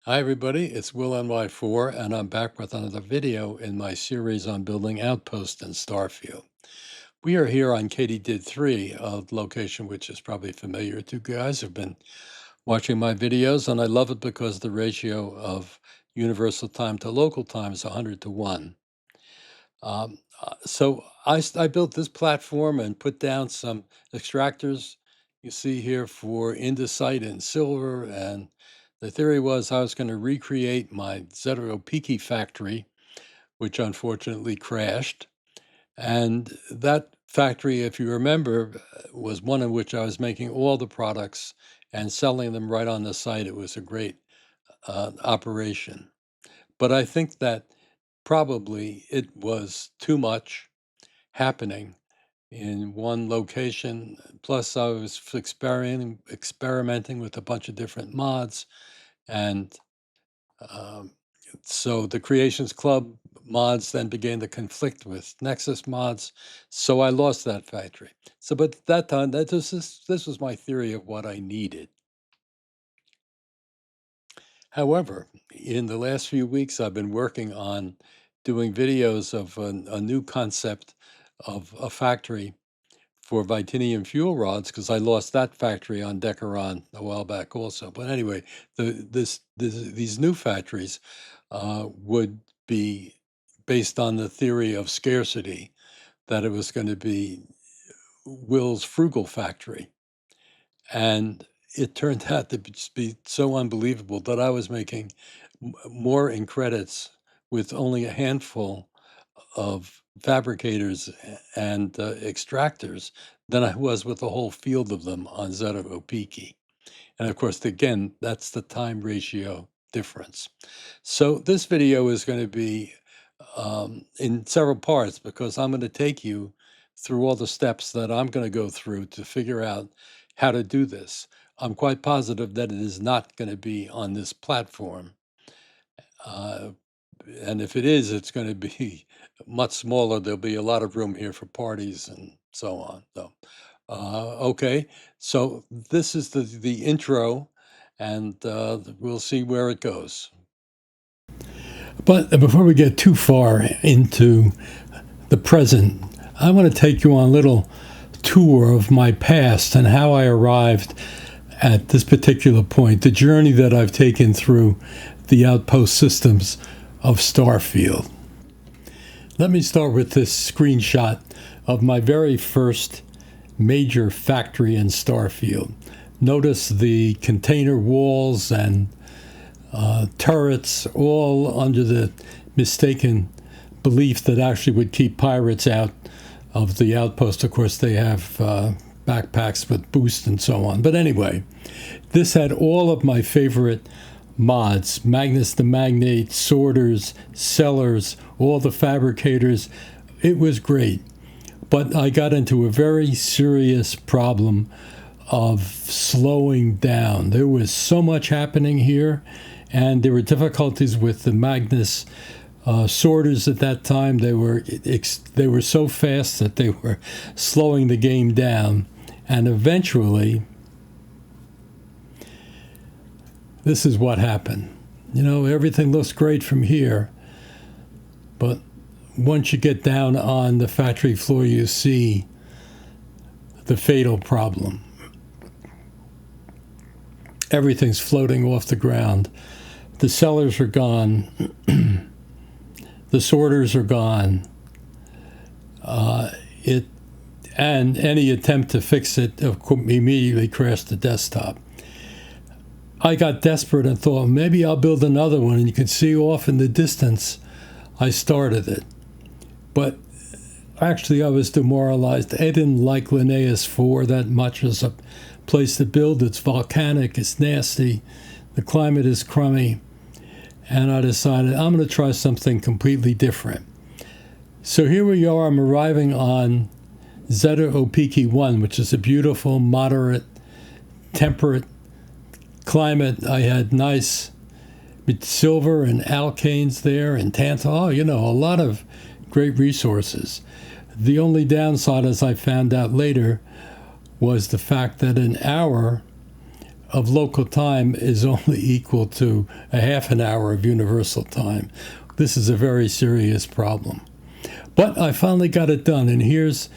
Hi everybody, it's Will NY4 and I'm back with another video in my series on building Outpost in Starfield. We are here on Katydid 3, a location which is probably familiar to you guys who've been watching my videos, and I love it because the ratio of universal time to local time is 100 to 1. I built this platform and put down some extractors you see here for Indicite and silver, and the theory was I was going to recreate my Zeteropiki factory, which unfortunately crashed. And that factory, if you remember, was one in which I was making all the products and selling them right on the site. It was a great operation. But I think that probably it was too much happening in one location. Plus, I was experimenting with a bunch of different mods, and um, so the Creations Club mods then began to conflict with Nexus mods. So I lost that factory. So, but at that time, this was my theory of what I needed. However, in the last few weeks, I've been working on doing videos of a new concept of a factory for Vytinium fuel rods, because I lost that factory on Decoran a while back also. But anyway, these new factories would be based on the theory of scarcity, that it was going to be Will's Frugal factory. And it turned out to just be so unbelievable that I was making more in credits with only a handful of fabricators and extractors than I was with a whole field of them on Zeteropiki. And of course, again, that's the time ratio difference. So this video is going to be in several parts because I'm going to take you through all the steps that I'm going to go through to figure out how to do this. I'm quite positive that it is not going to be on this platform. And if it is, it's going to be much smaller. There'll be a lot of room here for parties and so on. So, okay, so this is the intro, and we'll see where it goes. But before we get too far into the present, I want to take you on a little tour of my past and how I arrived at this particular point, the journey that I've taken through the outpost systems of Starfield. Let me start with this screenshot of my very first major factory in Starfield. Notice the container walls and turrets, all under the mistaken belief that actually would keep pirates out of the outpost. Of course, they have backpacks with boost and so on. But anyway, this had all of my favorite mods: Magnus the Magnate, sorters, sellers, all the fabricators. It was great. But I got into a very serious problem of slowing down. There was so much happening here, and there were difficulties with the Magnus sorters at that time. They were so fast that they were slowing the game down. And eventually, this is what happened. You know, everything looks great from here, but once you get down on the factory floor, you see the fatal problem. Everything's floating off the ground. The cellars are gone. The sorters are gone. And any attempt to fix it immediately crashed the desktop. I got desperate and thought, maybe I'll build another one. And you can see off in the distance, I started it. But actually, I was demoralized. I didn't like Linnaeus 4 that much as a place to build. It's volcanic, it's nasty, the climate is crummy. And I decided I'm going to try something completely different. So here we are. I'm arriving on Zeteropiki 1, which is a beautiful, moderate, temperate climate. I had nice silver and alkanes there and tantal. A lot of great resources. The only downside, as I found out later, was the fact that an hour of local time is only equal to a half an hour of universal time. This is a very serious problem. But I finally got it done, and here's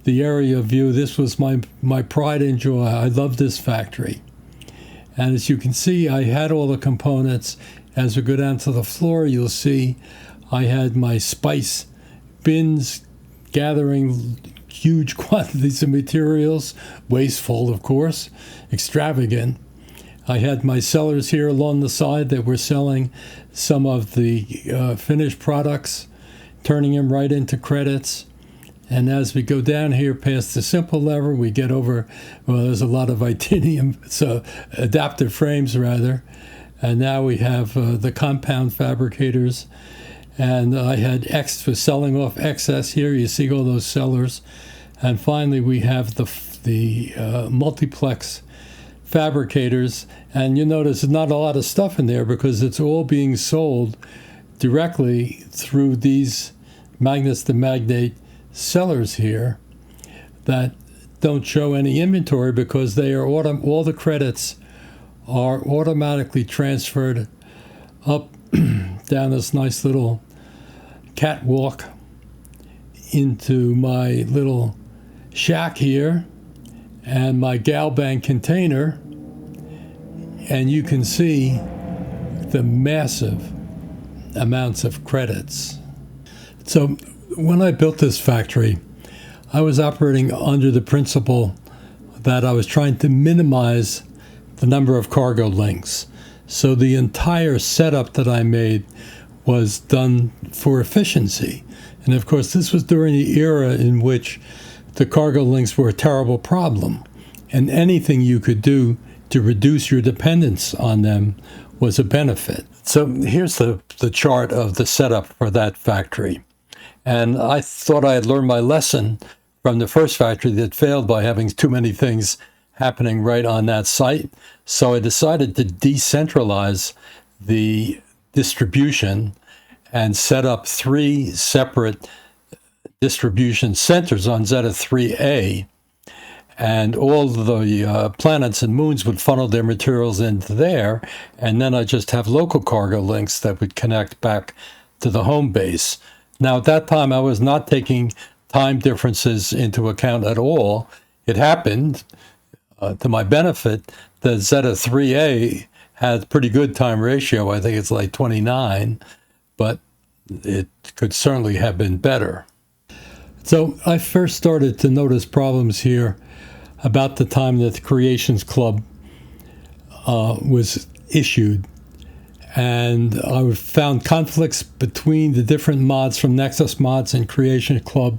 the area view. This was my pride and joy. I love this factory. And as you can see, I had all the components. As we go down to the floor, you'll see I had my spice bins gathering huge quantities of materials, wasteful, of course, extravagant. I had my sellers here along the side that were selling some of the finished products, turning them right into credits. And as we go down here past the simple lever, we get over, well, there's a lot of Vytinium, so adaptive frames rather. And now we have the compound fabricators. And I had X for selling off excess here. You see all those sellers. And finally, we have the multiplex fabricators. And you notice there's not a lot of stuff in there because it's all being sold directly through these magnets-to-magnate sellers here that don't show any inventory because they are all the credits are automatically transferred up down this nice little catwalk into my little shack here and my Galbank container, and you can see the massive amounts of credits. So when I built this factory, I was operating under the principle that I was trying to minimize the number of cargo links. So the entire setup that I made was done for efficiency. And of course, this was during the era in which the cargo links were a terrible problem. And anything you could do to reduce your dependence on them was a benefit. So here's the chart of the setup for that factory. And I thought I had learned my lesson from the first factory that failed by having too many things happening right on that site. So I decided to decentralize the distribution and set up 3 separate distribution centers on Zeta 3A. And all the planets and moons would funnel their materials into there. And then I just have local cargo links that would connect back to the home base. Now, at that time, I was not taking time differences into account at all. It happened to my benefit that Zeta 3A had pretty good time ratio. I think it's like 29, but it could certainly have been better. So I first started to notice problems here about the time that the Creations Club was issued. And I found conflicts between the different mods from Nexus Mods and Creation Club,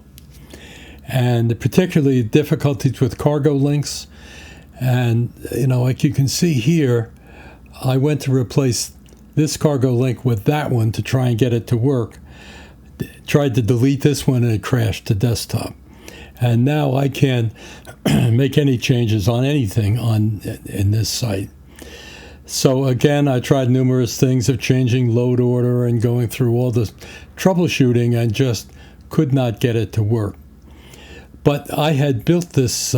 and particularly difficulties with cargo links. And, you know, like you can see here, I went to replace this cargo link with that one to try and get it to work. Tried to delete this one and it crashed to desktop. And now I can't make any changes on anything in this site. So again, I tried numerous things of changing load order and going through all the troubleshooting and just could not get it to work. But I had built this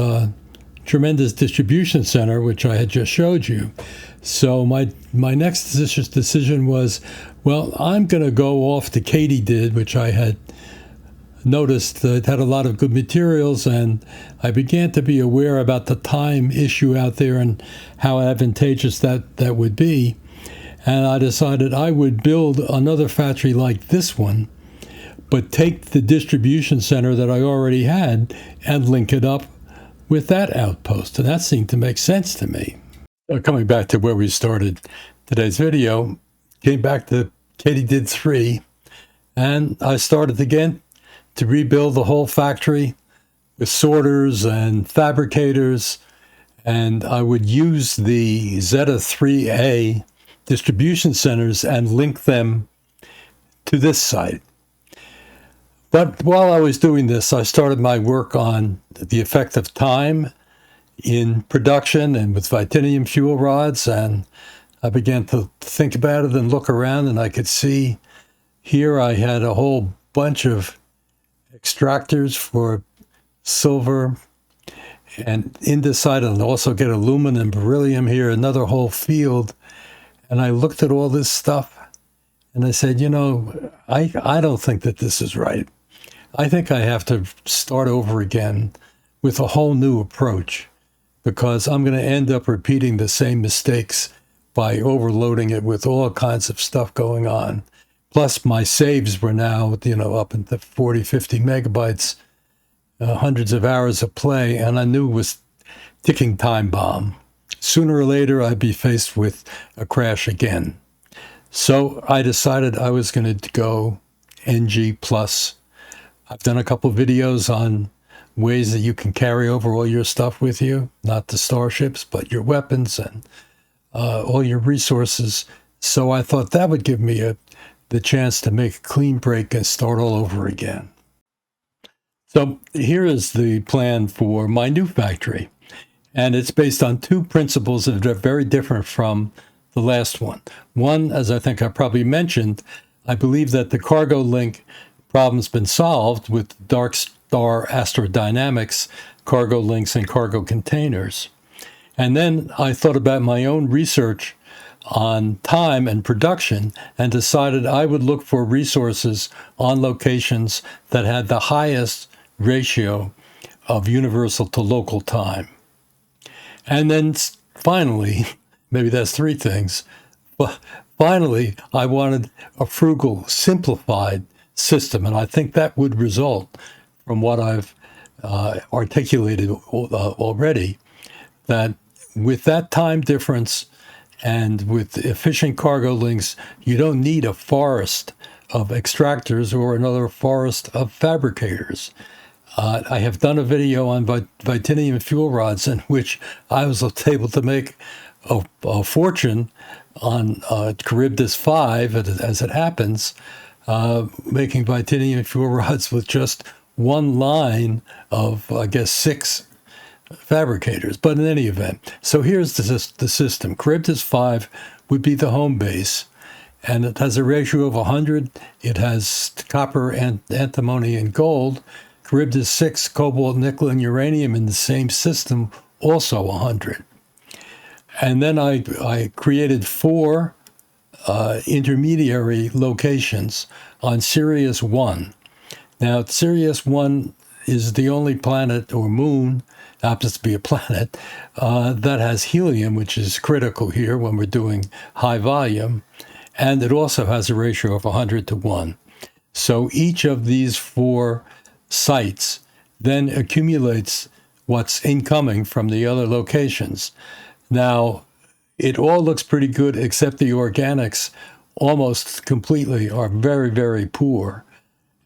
tremendous distribution center, which I had just showed you. So my next decision was, well, I'm going to go off to Katydid, which I had noticed that had a lot of good materials, and I began to be aware about the time issue out there and how advantageous that would be. And I decided I would build another factory like this one, but take the distribution center that I already had and link it up with that outpost. And that seemed to make sense to me. Coming back to where we started today's video, came back to Katydid 3, and I started again to rebuild the whole factory with sorters and fabricators, and I would use the Zeta 3A distribution centers and link them to this site. But while I was doing this, I started my work on the effect of time in production and with Vytinium fuel rods, and I began to think about it and look around, and I could see here I had a whole bunch of extractors for silver and Indicite, and also get aluminum and Beryillium here, another whole field. And I looked at all this stuff and I said, you know, I don't think that this is right. I think I have to start over again with a whole new approach, because I'm going to end up repeating the same mistakes by overloading it with all kinds of stuff going on. Plus, my saves were now, you know, up into 40, 50 megabytes, hundreds of hours of play, and I knew it was ticking time bomb. Sooner or later, I'd be faced with a crash again. So I decided I was going to go NG+. I've done a couple videos on ways that you can carry over all your stuff with you, not the starships, but your weapons and all your resources. So I thought that would give me the chance to make a clean break and start all over again. So here is the plan for my new factory. And it's based on two principles that are very different from the last one. One, as I think I probably mentioned, I believe that the cargo link problem's been solved with Darkstar Astrodynamics cargo links and cargo containers. And then I thought about my own research on time and production and decided I would look for resources on locations that had the highest ratio of universal to local time. And then finally, maybe that's three things, but finally, I wanted a frugal, simplified system. And I think that would result from what I've articulated already, that with that time difference and with efficient cargo links, you don't need a forest of extractors or another forest of fabricators. I have done a video on Vytinium fuel rods in which I was able to make a fortune on Charybdis 5, as it happens, making Vytinium fuel rods with just one line of, I guess, 6 fabricators. But in any event, so here's the system. Charybdis 5 would be the home base, and it has a ratio of 100. It has copper, and antimony, and gold. Charybdis 6, cobalt, nickel, and uranium in the same system, also 100. And then I created 4 intermediary locations on Sirius 1. Now, Sirius 1 is the only planet or moon, happens to be a planet, that has helium, which is critical here when we're doing high volume. And it also has a ratio of 100 to 1. So each of these 4 sites then accumulates what's incoming from the other locations. Now, it all looks pretty good, except the organics almost completely are very, very poor.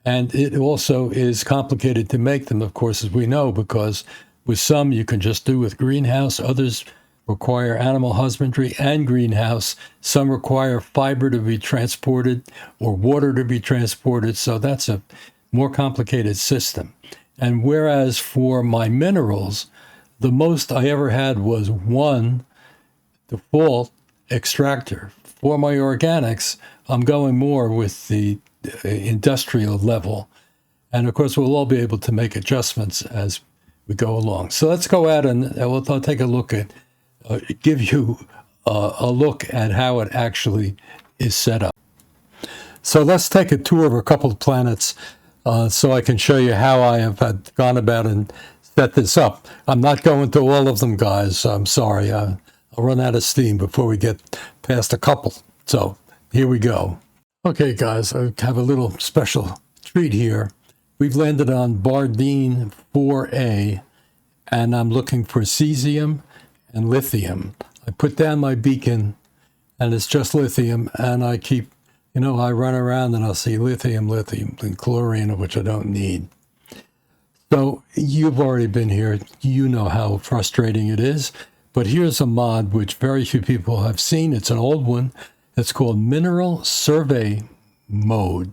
And it also is complicated to make them, of course, as we know, because with some you can just do with greenhouse, others require animal husbandry and greenhouse. Some require fiber to be transported or water to be transported, so that's a more complicated system. And whereas for my minerals, the most I ever had was 1 default extractor. For my organics, I'm going more with the industrial level. And of course, we'll all be able to make adjustments as we go along. So let's go out and I'll take a look at, give you a look at how it actually is set up. So let's take a tour of a couple of planets so I can show you how I have gone about and set this up. I'm not going to all of them, guys. I'm sorry. I'll run out of steam before we get past a couple. So here we go. Okay, guys, I have a little special treat here. We've landed on Bardeen 4A, and I'm looking for cesium and lithium. I put down my beacon, and it's just lithium, and I keep, I run around and I'll see lithium, and chlorine, which I don't need. So you've already been here. You know how frustrating it is. But here's a mod which very few people have seen. It's an old one. It's called Mineral Survey Mode.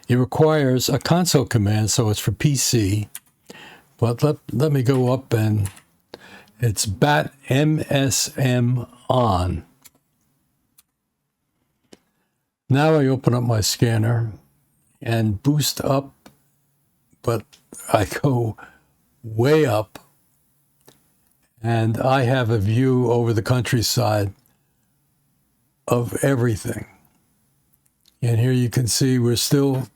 It requires a console command, so it's for PC. But let me go up, and it's bat MSM on. Now I open up my scanner and boost up, but I go way up, And I have a view over the countryside of everything. And here you can see we're still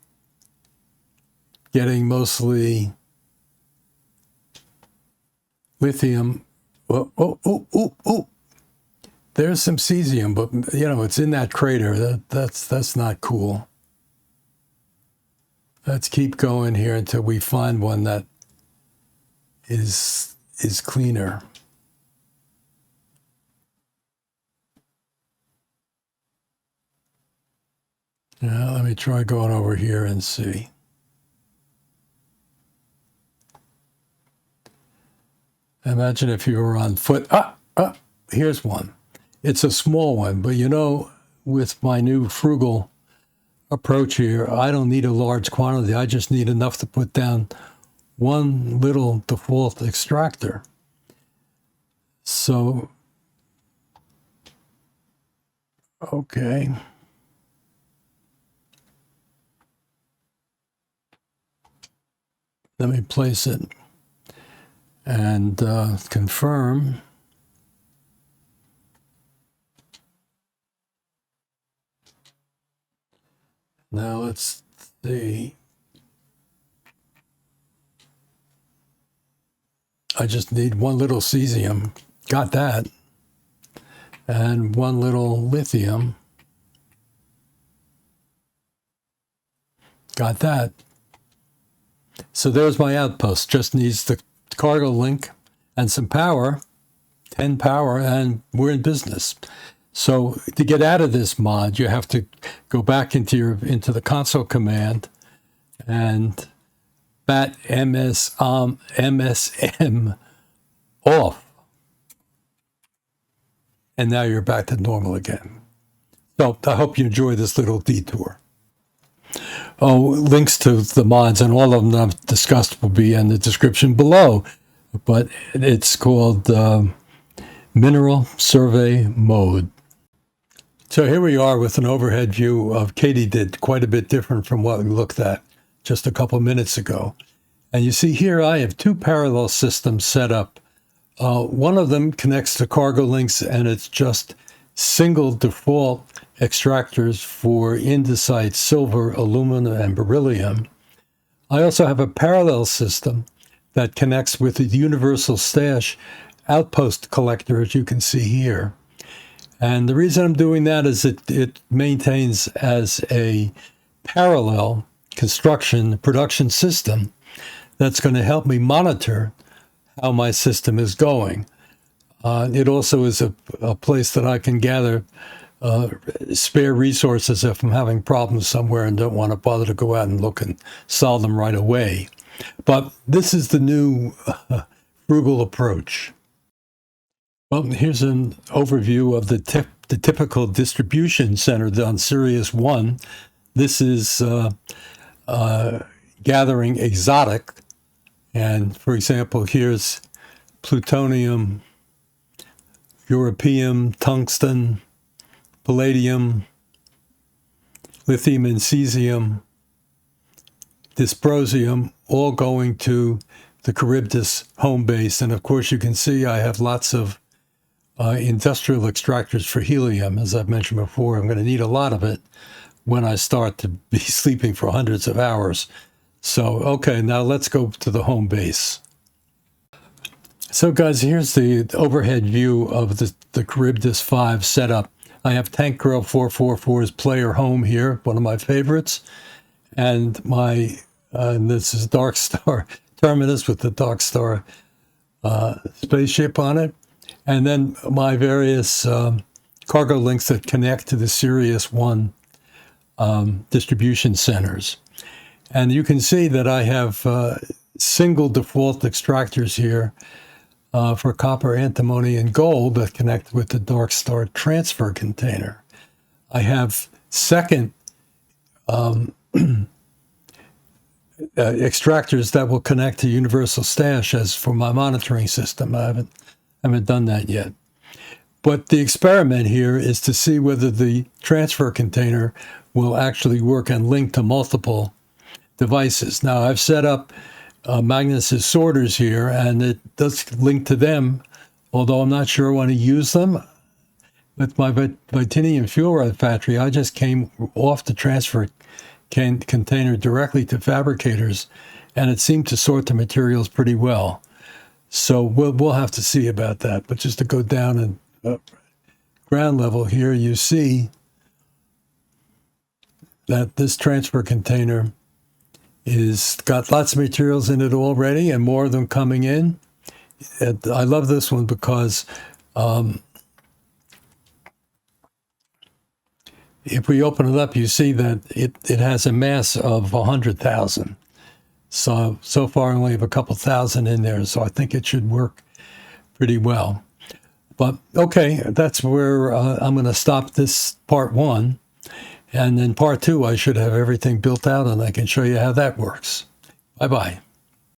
getting mostly lithium. Oh. There's some cesium, but it's in that crater. That's not cool. Let's keep going here until we find one that is cleaner. Now, let me try going over here and see. Imagine if you were on foot. Here's one. It's a small one, but with my new frugal approach here, I don't need a large quantity. I just need enough to put down one little default extractor. So, okay. Let me place it and confirm. Now let's see. I just need one little cesium. Got that. And one little lithium. Got that. So there's my outpost. Just needs the cargo link and some power, 10 power, and we're in business. So to get out of this mod, you have to go back into the console command and bat MSM off. And now you're back to normal again. So I hope you enjoy this little detour. Oh, links to the mods and all of them I've discussed will be in the description below. But it's called Mineral Survey Mode. So here we are with an overhead view of Katydid, quite a bit different from what we looked at just a couple minutes ago. And you see here I have two parallel systems set up. One of them connects to cargo links, and it's just single default extractors for Indicite, silver, aluminum, and Beryillium. I also have a parallel system that connects with the universal stash outpost collector, as you can see here. And the reason I'm doing that is it maintains as a parallel production system that's going to help me monitor how my system is going. It also is a place that I can gather spare resources if I'm having problems somewhere and don't want to bother to go out and look and solve them right away. But this is the new frugal approach. Well, here's an overview of the typical distribution center on Sirius 1. This is gathering exotic. And for example, here's plutonium, europium, tungsten, palladium, lithium and cesium, dysprosium, all going to the Charybdis home base. And of course, you can see I have lots of industrial extractors for helium. As I've mentioned before, I'm going to need a lot of it when I start to be sleeping for hundreds of hours. So, okay, now let's go to the home base. So guys, here's the overhead view of the Charybdis 5 setup. I have Tank Girl 444's player home here, one of my favorites. And this is Darkstar Terminus with the Darkstar spaceship on it. And then my various cargo links that connect to the Sirius 1 distribution centers. And you can see that I have single default extractors here for copper, antimony, and gold that connect with the Darkstar transfer container. I have second extractors that will connect to Universal Stash as for my monitoring system. I haven't done that yet. But the experiment here is to see whether the transfer container will actually work and link to multiple devices. Now, I've set up Magnus's sorters here, and it does link to them although I'm not sure I want to use them. With my Vytinium fuel rod factory, I just came off the transfer container directly to fabricators, and it seemed to sort the materials pretty well. So we'll have to see about that. But just to go down and ground level here, you see that this transfer container is got lots of materials in it already, and more of them coming in. And I love this one because if we open it up, you see that it has a mass of 100,000. So far, I only have a couple thousand in there, so I think it should work pretty well. But okay, that's where I'm going to stop this part 1. And then part 2, I should have everything built out, and I can show you how that works. Bye-bye.